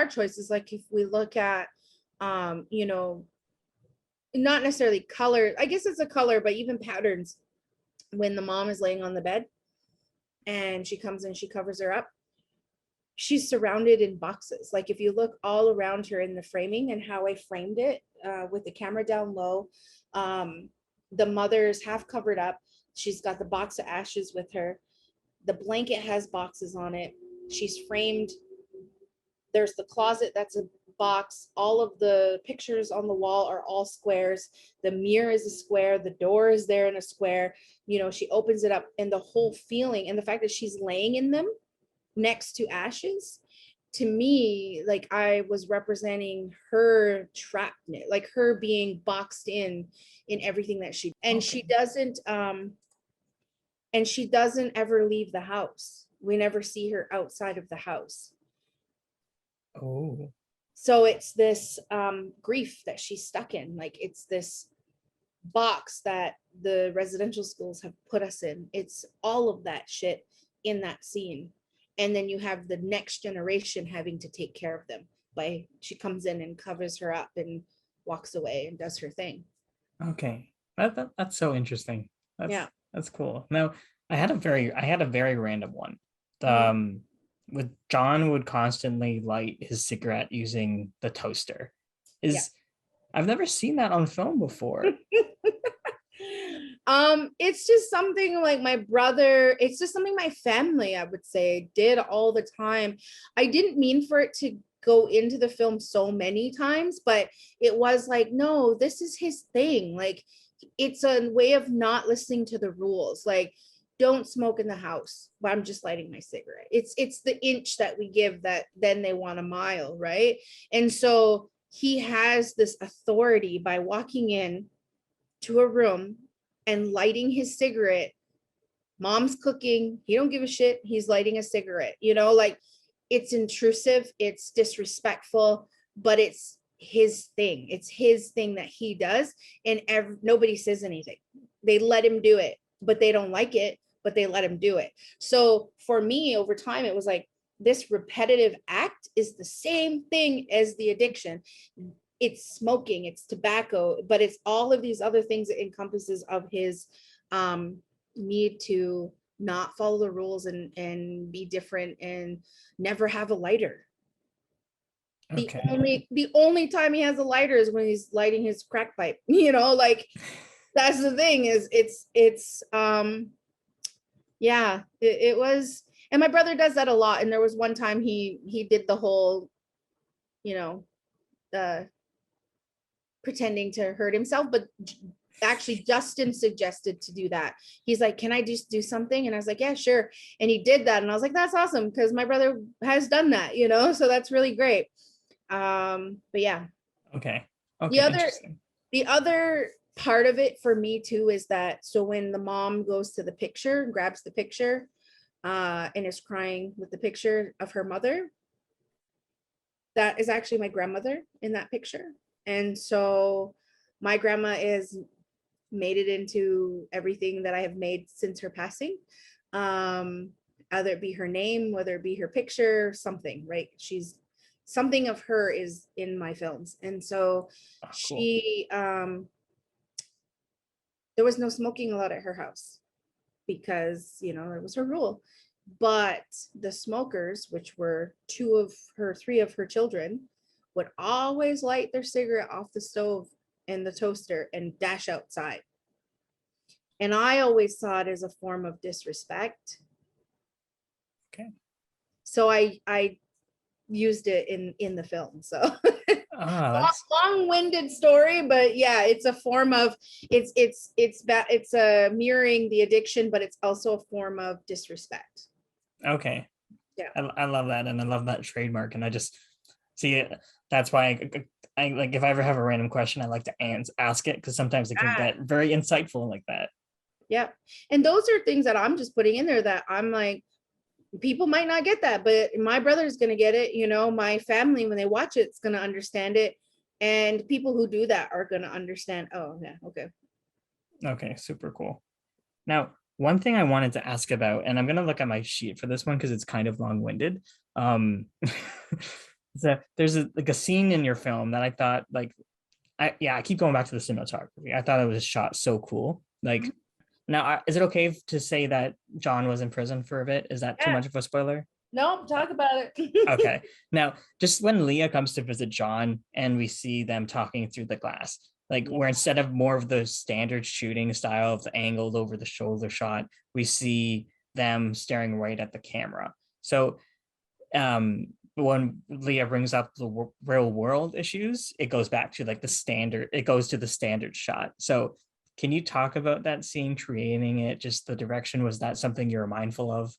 choices. Like if we look at, you know, not necessarily color, I guess it's a color, but even patterns. When the mom is laying on the bed and she comes in, she covers her up, she's surrounded in boxes. Like if you look all around her in the framing and how I framed it, with the camera down low, the mother's half covered up. She's got the box of ashes with her. The blanket has boxes on it. She's framed. There's the closet that's a box. All of the pictures on the wall are all squares. The mirror is a square. The door is there in a square. You know, she opens it up, and the whole feeling and the fact that she's laying in them next to ashes, to me, like I was representing her trappedness, like her being boxed in everything that she, and Okay. she doesn't ever leave the house. We never see her outside of the house. Oh. So it's this grief that she's stuck in. Like it's this box that the residential schools have put us in. It's all of that shit in that scene. And then you have the next generation having to take care of them. By she comes in and covers her up and walks away and does her thing. Okay. That's so interesting. Yeah. That's cool. Now, I had a very random one. Mhm. Um, with John would constantly light his cigarette using the toaster. Yeah. Is I've never seen that on film before. It's just something like my brother, it's just something my family, I would say, did all the time. I didn't mean for it to go into the film so many times, but it was like, no, this is his thing. Like it's a way of not listening to the rules. Like don't smoke in the house, but I'm just lighting my cigarette. It's the inch that we give that then they want a mile, right? And so he has this authority by walking in to a room and lighting his cigarette. Mom's cooking, he don't give a shit, he's lighting a cigarette, you know, like it's intrusive, it's disrespectful, but it's his thing. It's his thing that he does, and nobody says anything. They let him do it, but they don't like it, but they let him do it. So for me, over time, it was like this repetitive act is the same thing as the addiction. It's smoking, it's tobacco, but it's all of these other things it encompasses of his need to not follow the rules and be different and never have a lighter. The Okay. only time he has a lighter is when he's lighting his crack pipe. You know, like that's the thing, is it's yeah, it was, and my brother does that a lot. And there was one time he did the whole, you know, uh pretending to hurt himself, but actually Justin suggested to do that. He's like, can I just do something? And I was like, yeah, sure. And he did that. And I was like, that's awesome, because my brother has done that, you know, so that's really great. But yeah. Okay. The Okay. other Interesting. the other part of it for me too is that, so when the mom goes to the picture, grabs the picture, and is crying with the picture of her mother, that is actually my grandmother in that picture. And so my grandma is made it into everything that I have made since her passing. Either it be her name, whether it be her picture, something, right? She's something of her is in my films. And so Oh, cool. she there was no smoking allowed at her house because, you know, it was her rule. But the smokers, which were three of her children, would always light their cigarette off the stove and the toaster and dash outside. And I always saw it as a form of disrespect. Okay. So I used it in the film. So That's long-winded story, but yeah, it's a form of it's a mirroring the addiction, but it's also a form of disrespect. okay. Yeah. I love that, and I love that trademark, and I just see it. That's why I like, if I ever have a random question, I like to ask it, because sometimes it can get very insightful like that. Yeah. And those are things that I'm just putting in there that I'm like, people might not get that, but my brother's going to get it. You know, my family, when they watch it, it's going to understand it. And people who do that are going to understand. Oh, yeah. Okay. Okay, super cool. Now, one thing I wanted to ask about, and I'm going to look at my sheet for this one because it's kind of long-winded. So there's like a scene in your film that I thought, like, I keep going back to the cinematography. I thought it was shot so cool. Like, now, is it okay to say that John was in prison for a bit? Is that too Yeah. much of a spoiler? No, talk about it. Okay. Now, just when Leah comes to visit John and we see them talking through the glass, like, Yeah. where instead of more of the standard shooting style of the angled over the shoulder shot, we see them staring right at the camera. So when Leah brings up the real world issues, it goes back to like the standard, it goes to the standard shot. So can you talk about that scene, creating it, just the direction? Was that something you were mindful of?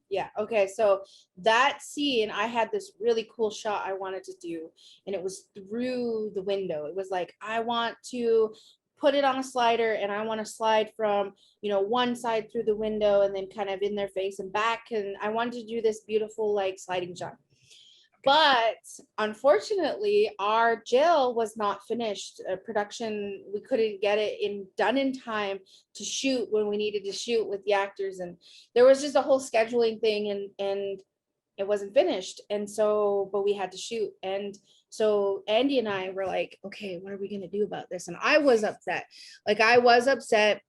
Yeah. Okay. So that scene, I had this really cool shot I wanted to do, and it was through the window. It was like, I want to put it on a slider, and I want to slide from, you know, one side through the window and then kind of in their face and back. And I wanted to do this beautiful, like, sliding shot. But unfortunately, our jail was not finished. Production, we couldn't get it done in time to shoot when we needed to shoot with the actors, and there was just a whole scheduling thing, and it wasn't finished. And so, but we had to shoot, and so Andy and I were like, okay, what are we gonna do about this? And I was upset,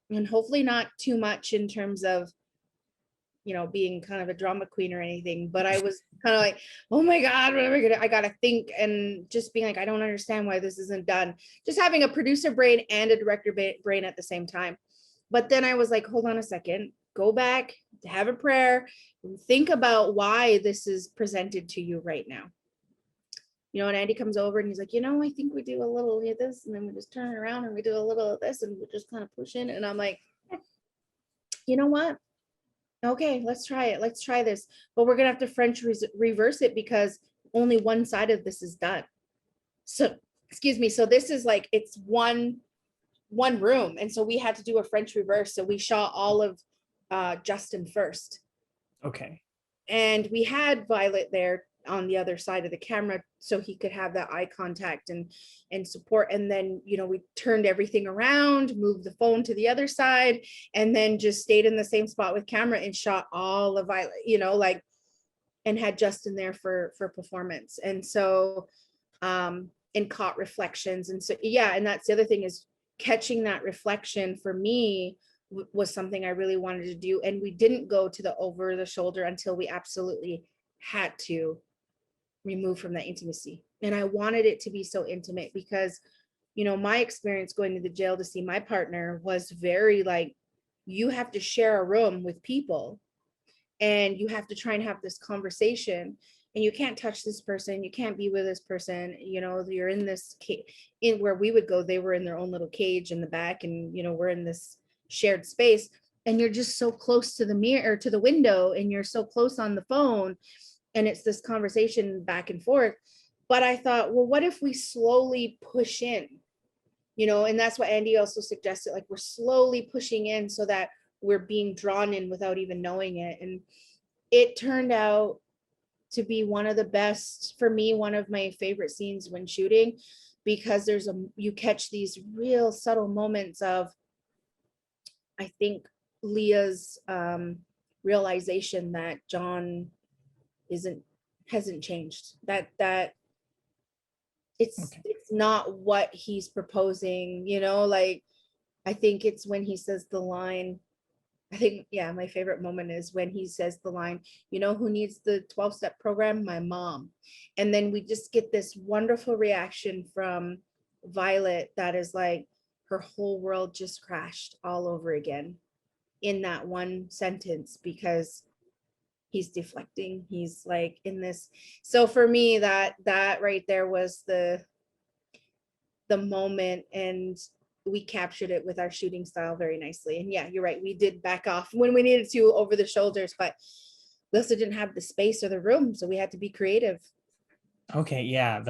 and hopefully not too much in terms of, you know, being kind of a drama queen or anything, but I was kind of like, oh my God, what am I gonna, I gotta think, and just being like, I don't understand why this isn't done. Just having a producer brain and a director brain at the same time. But then I was like, hold on a second, go back, have a prayer, think about why this is presented to you right now. You know, and Andy comes over and he's like, you know, I think we do a little of this, and then we just turn it around and we do a little of this, and we just kind of push in. And I'm like, you know what? Okay, let's try it. Let's try this. But we're gonna have to French reverse it because only one side of this is done. So, excuse me. So this is like, it's one room. And so we had to do a French reverse. So we shot all of Justin first. Okay. And we had Violet there on the other side of the camera so he could have that eye contact and support. And then, you know, we turned everything around, moved the phone to the other side, and then just stayed in the same spot with camera and shot all of Violet, you know, like, and had Justin there for performance. And so and caught reflections. And so yeah, and that's the other thing, is catching that reflection for me was something I really wanted to do. And we didn't go to the over the shoulder until we absolutely had to remove from that intimacy. And I wanted it to be so intimate because, you know, my experience going to the jail to see my partner was very like, you have to share a room with people and you have to try and have this conversation. and you can't touch this person, you can't be with this person, you know, you're in this in where we would go, they were in their own little cage in the back, and you know, we're in this shared space, and you're just so close to the mirror or to the window, and you're so close on the phone, and it's this conversation back and forth. But I thought, well, what if we slowly push in, you know? And that's what Andy also suggested, like we're slowly pushing in so that we're being drawn in without even knowing it. And it turned out to be one of the best, for me, one of my favorite scenes when shooting, because you catch these real subtle moments of, I think, Leah's realization that John hasn't changed, that it's not what he's proposing, you know. Like, I think it's when he says the line, I think, yeah, my favorite moment is when he says the line, you know who needs the 12-step program? My mom. And then we just get this wonderful reaction from Violet that is like her whole world just crashed all over again in that one sentence, because he's deflecting, he's like in this. So for me, that right there was the moment, and we captured it with our shooting style very nicely. And yeah, you're right, we did back off when we needed to over the shoulders, but we also didn't have the space or the room, so we had to be creative. Okay, yeah,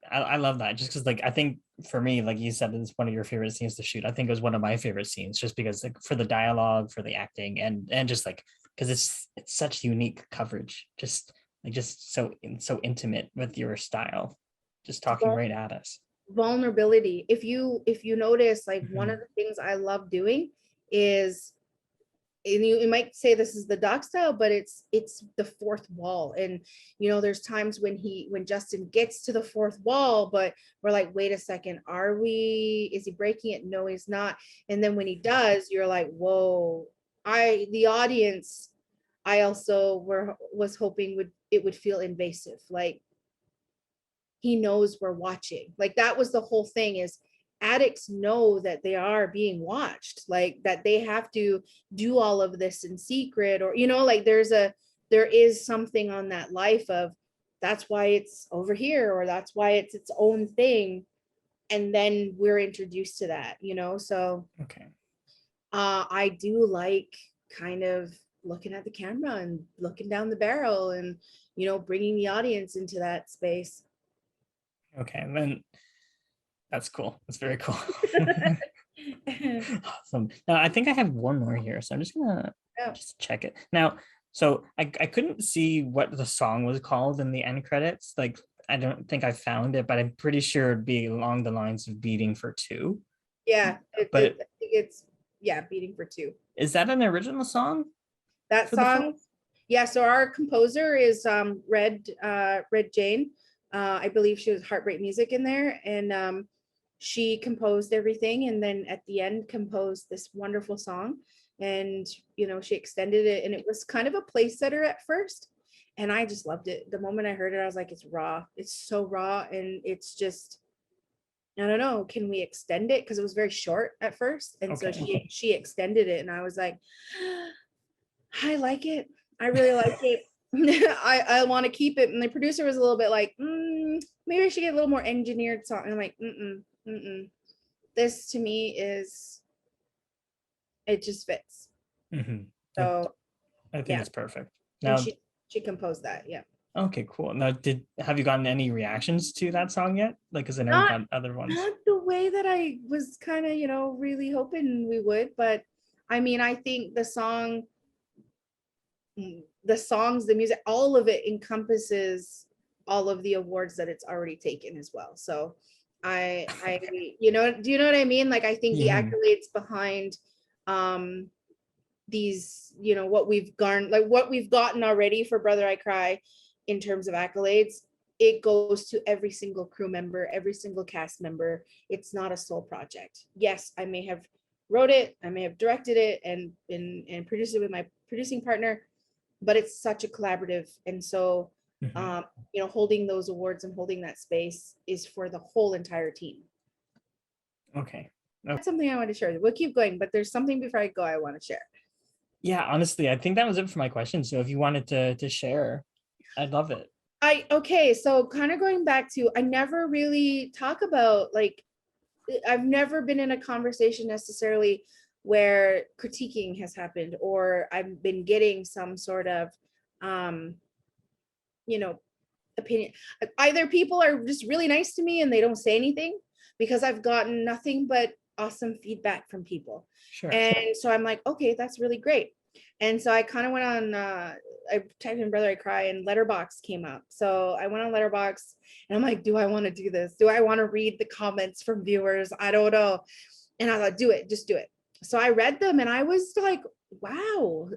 I love that, just because like I think for me, like you said, it's one of your favorite scenes to shoot. I think it was one of my favorite scenes, just because like for the dialogue, for the acting, and just like because it's such unique coverage, just so intimate with your style, just talking right at us. Vulnerability, if you notice, like one of the things I love doing is, and you might say this is the doc style, but it's the fourth wall. And you know, there's times when Justin gets to the fourth wall, but we're like, wait a second, is he breaking it? No, he's not. And then when he does, you're like, whoa. The audience, I also was hoping it would feel invasive, like he knows we're watching. Like that was the whole thing, is addicts know that they are being watched, like that they have to do all of this in secret, or you know, like there is something on that life of, that's why it's over here, or that's why it's its own thing. And then we're introduced to that, you know. So Okay. I do like kind of looking at the camera and looking down the barrel, and you know, bringing the audience into that space. Okay, and then that's cool. That's very cool. Awesome. Now I think I have one more here, so I'm just gonna just check it now. So I couldn't see what the song was called in the end credits. Like I don't think I found it, but I'm pretty sure it'd be along the lines of "Beating for Two." Yeah, I But think it's, yeah, Beating for Two. is that an original song That for the song, film? yeah. So our composer is Red Jane. I believe she was Heartbreak Music in there, and she composed everything, and then at the end composed this wonderful song. And you know, she extended it, and it was kind of a place setter at first, and I just loved it. The moment I heard it, I was like, it's raw. It's so raw, and it's just, I don't know, can we extend it? Because it was very short at first, and so Okay. she extended it, and I was like, I like it. I really like it. I want to keep it. And the producer was a little bit like, maybe I should get a little more engineered song. And I'm like, this to me is, it just fits. So I think yeah, it's perfect. and Now, she composed that. Yeah. okay, cool. Now, have you gotten any reactions to that song yet? Like, because I know we've Not had other ones. not the way that I was kind of, you know, really hoping we would, but I mean, I think the songs, the music, all of it encompasses all of the awards that it's already taken as well. So I, you know, do you know what I mean? Like, I think the accolades behind these, you know, what we've garnered, like what we've gotten already for Brother I Cry in terms of accolades, it goes to every single crew member, every single cast member. It's not a sole project. Yes, I may have wrote it, I may have directed it and produced it with my producing partner, but it's such a collaborative. And so, you know, holding those awards and holding that space is for the whole entire team. Okay. That's something I want to share. We'll keep going, but there's something before I go I want to share. Yeah, honestly, I think that was it for my question. So if you wanted to share. I love it. Okay, so kind of going back to, I never really talk about, like, I've never been in a conversation necessarily where critiquing has happened, or I've been getting some sort of, um, you know, opinion. Either people are just really nice to me and they don't say anything, because I've gotten nothing but awesome feedback from people. Sure. And so I'm like, okay, that's really great. And so I kind of went on, I typed in Brother I Cry and Letterbox came up. So I went on Letterbox and I'm like, do I want to do this? Do I want to read the comments from viewers? I don't know. And I thought, do it, just do it. So I read them and I was like, wow,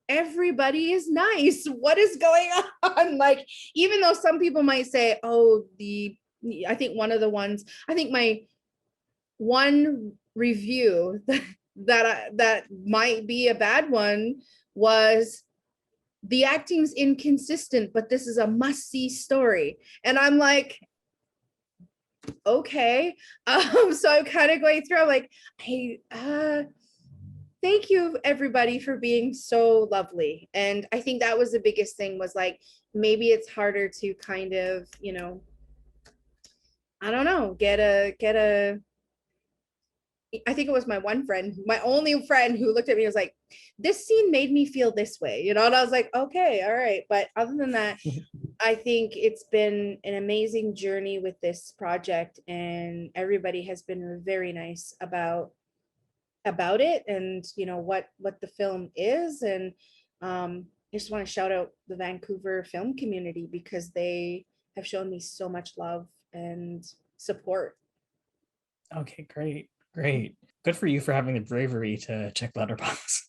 everybody is nice. What is going on? Like, even though some people might say, oh, I think one of the ones, I think my one review that might be a bad one was, the acting's inconsistent, but this is a must-see story. And I'm like, okay. So I'm kind of going through, I'm like, hey, thank you everybody for being so lovely. And I think that was the biggest thing, was like, maybe it's harder to kind of, I don't know, get a I think it was my one friend, my only friend, who looked at me and was like, this scene made me feel this way, and I was like, okay, all right. But other than that, I think it's been an amazing journey with this project, and everybody has been very nice about it, and what the film is. And I just want to shout out the Vancouver film community, because they have shown me so much love and support. Okay, great. Good for you for having the bravery to check Letterbox.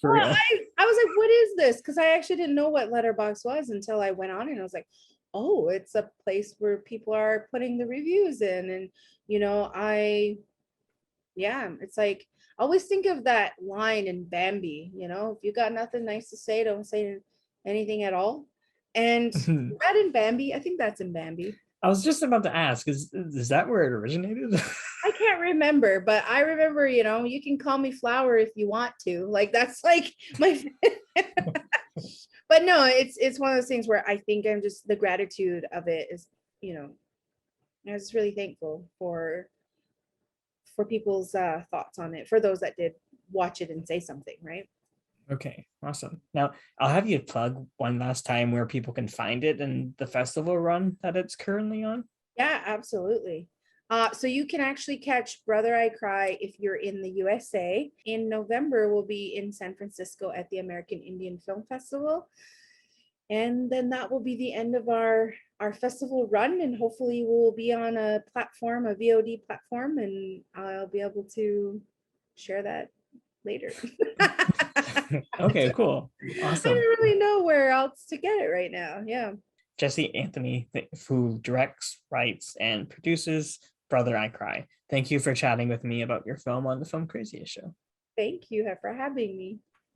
For Well, real. I was like, what is this? Because I actually didn't know what Letterbox was until I went on, and I was like, oh, it's a place where people are putting the reviews in. And yeah, it's like, I always think of that line in Bambi, if you got nothing nice to say, don't say anything at all. And that in Bambi, I think that's in Bambi. I was just about to ask, is that where it originated? I can't remember, but I remember, you can call me Flower if you want to. Like, that's like my but no, it's one of those things where I think I'm just, the gratitude of it is, I was really thankful for people's thoughts on it, for those that did watch it and say something, right? Okay, awesome. Now I'll have you plug one last time where people can find it and the festival run that it's currently on. Yeah, absolutely. So you can actually catch Brother I Cry if you're in the USA. In November, we'll be in San Francisco at the American Indian Film Festival. And then that will be the end of our festival run, and hopefully we'll be on a platform, a VOD platform, and I'll be able to share that later. Okay, cool. Awesome. I don't really know where else to get it right now. Yeah. Jessie Anthony, who directs, writes, and produces Brother I Cry. Thank you for chatting with me about your film on the Filmcraziest show. Thank you for having me.